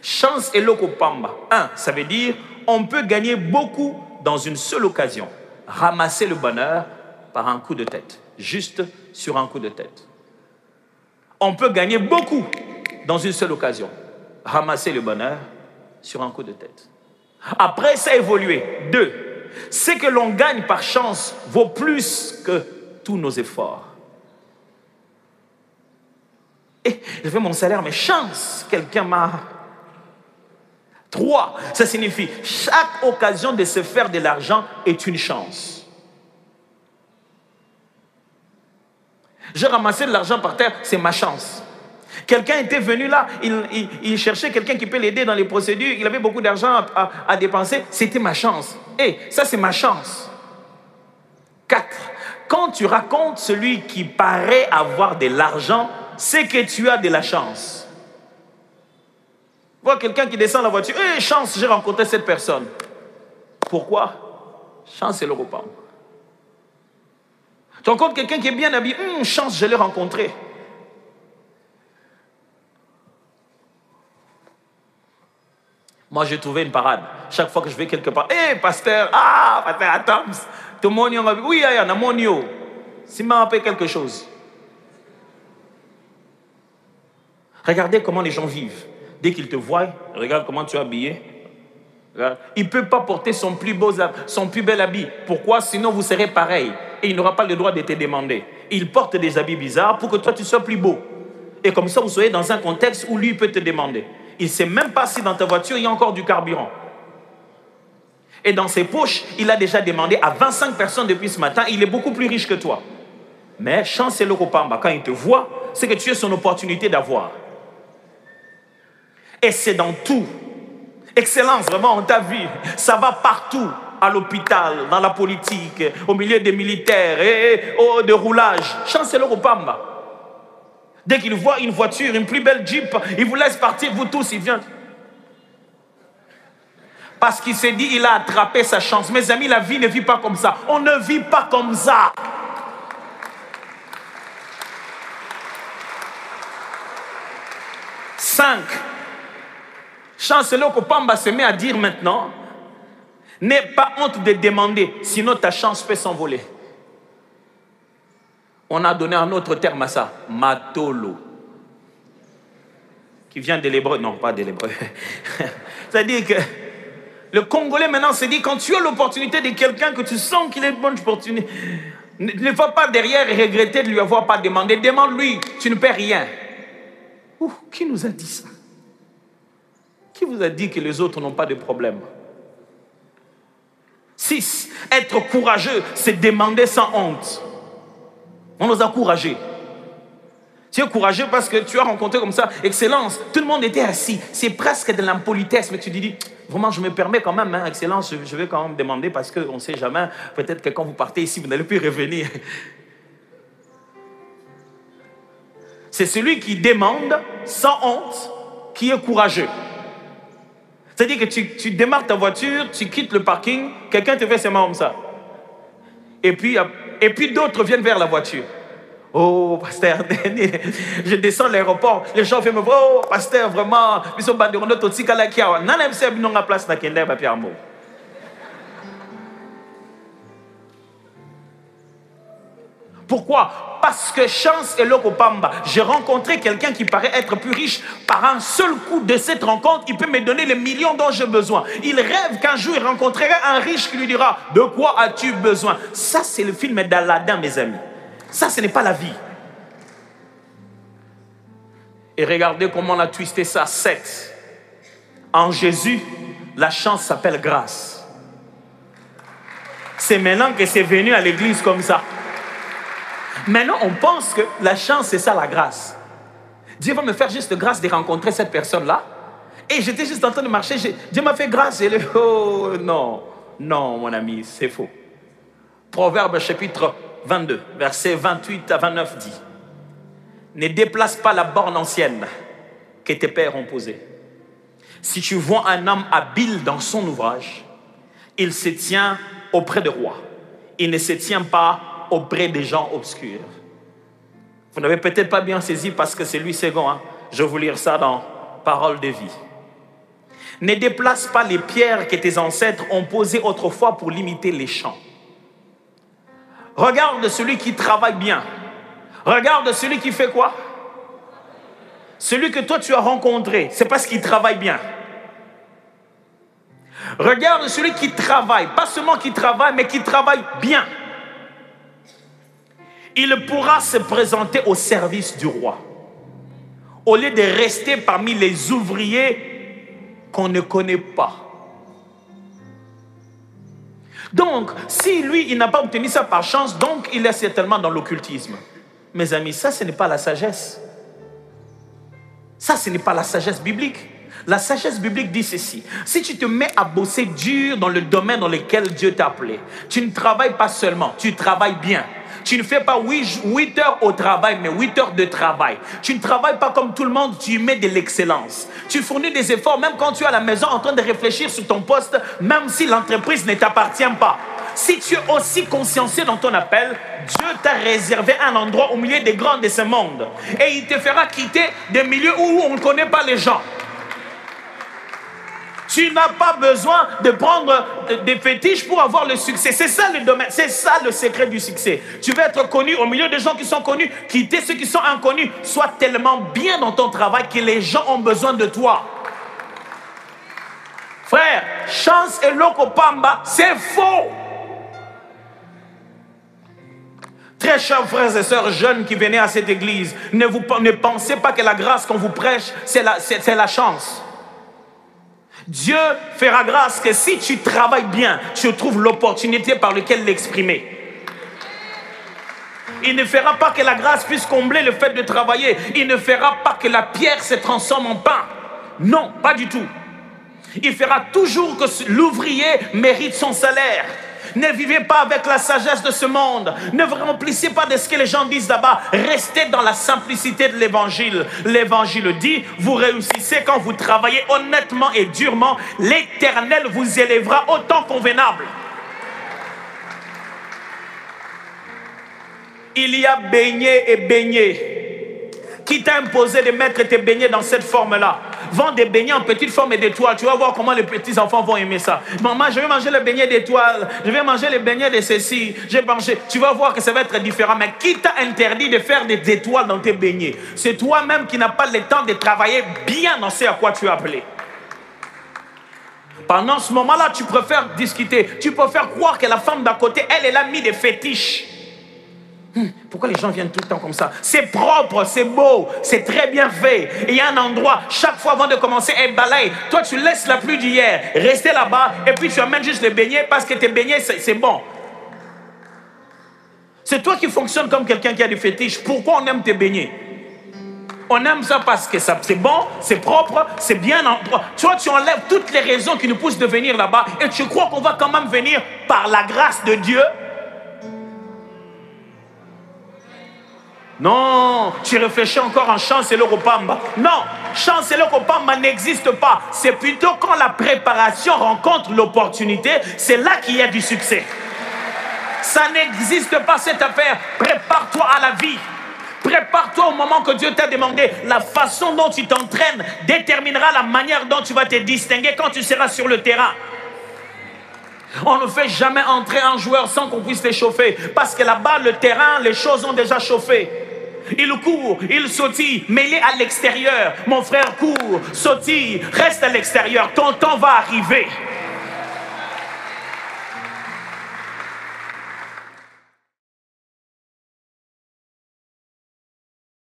Chance et lokopamba. Ça veut dire on peut gagner beaucoup dans une seule occasion, ramasser le bonheur par un coup de tête. Juste sur un coup de tête. On peut gagner beaucoup dans une seule occasion. Ramasser le bonheur sur un coup de tête. Après, ça a évolué. 2. Ce que l'on gagne par chance vaut plus que tous nos efforts. Et je fais mon salaire, mais chance, quelqu'un m'a... 3, ça signifie chaque occasion de se faire de l'argent est une chance. J'ai ramassé de l'argent par terre, c'est ma chance. Quelqu'un était venu là, il cherchait quelqu'un qui peut l'aider dans les procédures, il avait beaucoup d'argent à dépenser, c'était ma chance. Et ça c'est ma chance. 4, quand tu racontes celui qui paraît avoir de l'argent, c'est que tu as de la chance. Vois quelqu'un qui descend la voiture, hey, chance, j'ai rencontré cette personne. Pourquoi? Chance, c'est le repas. Tu rencontres quelqu'un qui est bien habillé, chance, je l'ai rencontré. Moi, j'ai trouvé une parade. Chaque fois que je vais quelque part, hey, pasteur, pasteur, attends, tout le monde y en a vu. Oui, il y en a mon yo. Si m'a rappelé quelque chose. Regardez comment les gens vivent. Dès qu'ils te voient, regarde comment tu es habillé. Regarde. Il ne peut pas porter son plus bel habit. Pourquoi? Sinon, vous serez pareil. Et il n'aura pas le droit de te demander. Il porte des habits bizarres pour que toi, tu sois plus beau. Et comme ça, vous soyez dans un contexte où lui peut te demander. Il ne sait même pas si dans ta voiture, il y a encore du carburant. Et dans ses poches, il a déjà demandé à 25 personnes depuis ce matin. Il est beaucoup plus riche que toi. Mais chance et le Kopamba, quand il te voit, c'est que tu es son opportunité d'avoir. Et c'est dans tout. Excellence, vraiment, on t'a vu. Ça va partout. À l'hôpital, dans la politique, au milieu des militaires, de roulage. Chance et le Kopamba. Dès qu'il voit une voiture, une plus belle Jeep, il vous laisse partir, vous tous, il vient. Parce qu'il s'est dit, il a attrapé sa chance. Mes amis, la vie ne vit pas comme ça. On ne vit pas comme ça. Cinq. Chancellor Kopamba se met à dire maintenant, n'aie pas honte de demander, sinon ta chance peut s'envoler. On a donné un autre terme à ça, matolo, qui vient de l'hébreu, non pas de l'hébreu. C'est-à-dire que le Congolais maintenant se dit, quand tu as l'opportunité de quelqu'un que tu sens qu'il est une bonne opportunité, ne va pas derrière et regretter de lui avoir pas demandé, demande-lui, tu ne perds rien. Qui nous a dit ça? Qui vous a dit que les autres n'ont pas de problème? 6. Être courageux, c'est demander sans honte. On nous a encouragés. Tu es courageux parce que tu as rencontré comme ça, Excellence, tout le monde était assis. C'est presque de l'impolitesse, mais tu te dis, vraiment, je me permets quand même, hein, Excellence, je vais quand même demander parce qu'on ne sait jamais, peut-être que quand vous partez ici, vous n'allez plus revenir. C'est celui qui demande sans honte qui est courageux. C'est-à-dire que tu démarres ta voiture, tu quittes le parking, quelqu'un te fait ses mains comme ça. Et puis d'autres viennent vers la voiture. Oh, pasteur, je descends à l'aéroport, les gens viennent me voir, oh, pasteur, vraiment, ils sont bandés, on a tout ce là qui a, non, même si on a place dans Kenda, papier à mot. Pourquoi? Parce que chance et le Kopamba. J'ai rencontré quelqu'un qui paraît être plus riche. Par un seul coup de cette rencontre, il peut me donner les millions dont j'ai besoin. Il rêve qu'un jour il rencontrerait un riche qui lui dira, de quoi as-tu besoin? Ça, c'est le film d'Aladin, mes amis. Ça, ce n'est pas la vie. Et regardez comment on a twisté ça. 7. En Jésus, la chance s'appelle grâce. C'est maintenant que c'est venu à l'église comme ça. Maintenant, on pense que la chance, c'est ça la grâce. Dieu va me faire juste grâce de rencontrer cette personne-là. Et j'étais juste en train de marcher. Dieu m'a fait grâce. Et oh non, non, mon ami, c'est faux. Proverbe chapitre 22, versets 28 à 29 dit, ne déplace pas la borne ancienne que tes pères ont posée. Si tu vois un homme habile dans son ouvrage, il se tient auprès des rois. Il ne se tient pas auprès des gens obscurs. Vous n'avez peut-être pas bien saisi parce que c'est Louis II. Hein? Je vais vous lire ça dans Parole de vie. Ne déplace pas les pierres que tes ancêtres ont posées autrefois pour limiter les champs. Regarde celui qui travaille bien. Regarde celui qui fait quoi? Celui que toi tu as rencontré, c'est parce qu'il travaille bien. Regarde celui qui travaille, pas seulement qui travaille, mais qui travaille bien. Il pourra se présenter au service du roi. Au lieu de rester parmi les ouvriers qu'on ne connaît pas. Donc, si lui, il n'a pas obtenu ça par chance, donc il est certainement dans l'occultisme. Mes amis, ça, ce n'est pas la sagesse. Ça, ce n'est pas la sagesse biblique. La sagesse biblique dit ceci. Si tu te mets à bosser dur dans le domaine dans lequel Dieu t'a appelé, tu ne travailles pas seulement, tu travailles bien. Tu ne fais pas 8 heures au travail, mais 8 heures de travail. Tu ne travailles pas comme tout le monde, tu y mets de l'excellence. Tu fournis des efforts, même quand tu es à la maison en train de réfléchir sur ton poste, même si l'entreprise ne t'appartient pas. Si tu es aussi consciencieux dans ton appel, Dieu t'a réservé un endroit au milieu des grands de ce monde. Et il te fera quitter des milieux où on ne connaît pas les gens. Tu n'as pas besoin de prendre des fétiches pour avoir le succès. C'est ça le domaine, c'est ça le secret du succès. Tu veux être connu au milieu des gens qui sont connus, quitter ceux qui sont inconnus. Sois tellement bien dans ton travail que les gens ont besoin de toi. Frère, chance et lokopamba, c'est faux. Très chers frères et sœurs jeunes qui venaient à cette église, ne pensez pas que la grâce qu'on vous prêche, c'est la chance. Dieu fera grâce que si tu travailles bien, tu trouves l'opportunité par laquelle l'exprimer. Il ne fera pas que la grâce puisse combler le fait de travailler. Il ne fera pas que la pierre se transforme en pain. Non, pas du tout. Il fera toujours que l'ouvrier mérite son salaire. Ne vivez pas avec la sagesse de ce monde. Ne vous remplissez pas de ce que les gens disent là-bas. Restez dans la simplicité de l'évangile. L'évangile dit, vous réussissez quand vous travaillez honnêtement et durement. L'Éternel vous élèvera au temps convenable. Il y a beignet et beignet. Qui t'a imposé de mettre tes beignets dans cette forme-là? Vends des beignets en petite forme d'étoile. Tu vas voir comment les petits enfants vont aimer ça. Maman, je vais manger le beignet d'étoile. Je vais manger les beignets de ceci. Je vais manger. Tu vas voir que ça va être différent. Mais qui t'a interdit de faire des étoiles dans tes beignets? C'est toi-même qui n'as pas le temps de travailler bien dans ce à quoi tu es appelé. Pendant ce moment-là, tu préfères discuter. Tu préfères croire que la femme d'à côté, elle a mis des fétiches. Pourquoi les gens viennent tout le temps comme ça? C'est propre, c'est beau, c'est très bien fait. Et il y a un endroit, chaque fois avant de commencer, elle balaye. Toi, tu laisses la pluie d'hier rester là-bas et puis tu amènes juste les beignets parce que tes beignets, c'est bon. C'est toi qui fonctionnes comme quelqu'un qui a des fétiches. Pourquoi on aime tes beignets? On aime ça parce que c'est bon, c'est propre, c'est bien. Toi, tu enlèves toutes les raisons qui nous poussent de venir là-bas et tu crois qu'on va quand même venir par la grâce de Dieu? Non, tu réfléchis encore en chance et l'Europamba. Non, chance et l'Europamba n'existe pas. C'est plutôt quand la préparation rencontre l'opportunité, c'est là qu'il y a du succès. Ça n'existe pas cette affaire. Prépare-toi à la vie. Prépare-toi au moment que Dieu t'a demandé. La façon dont tu t'entraînes déterminera la manière dont tu vas te distinguer quand tu seras sur le terrain. On ne fait jamais entrer un joueur sans qu'on puisse l'échauffer. Parce que là-bas, le terrain, les choses ont déjà chauffé. Il court, il sautille, mais il est à l'extérieur. Mon frère court, sautille, reste à l'extérieur. Ton temps va arriver.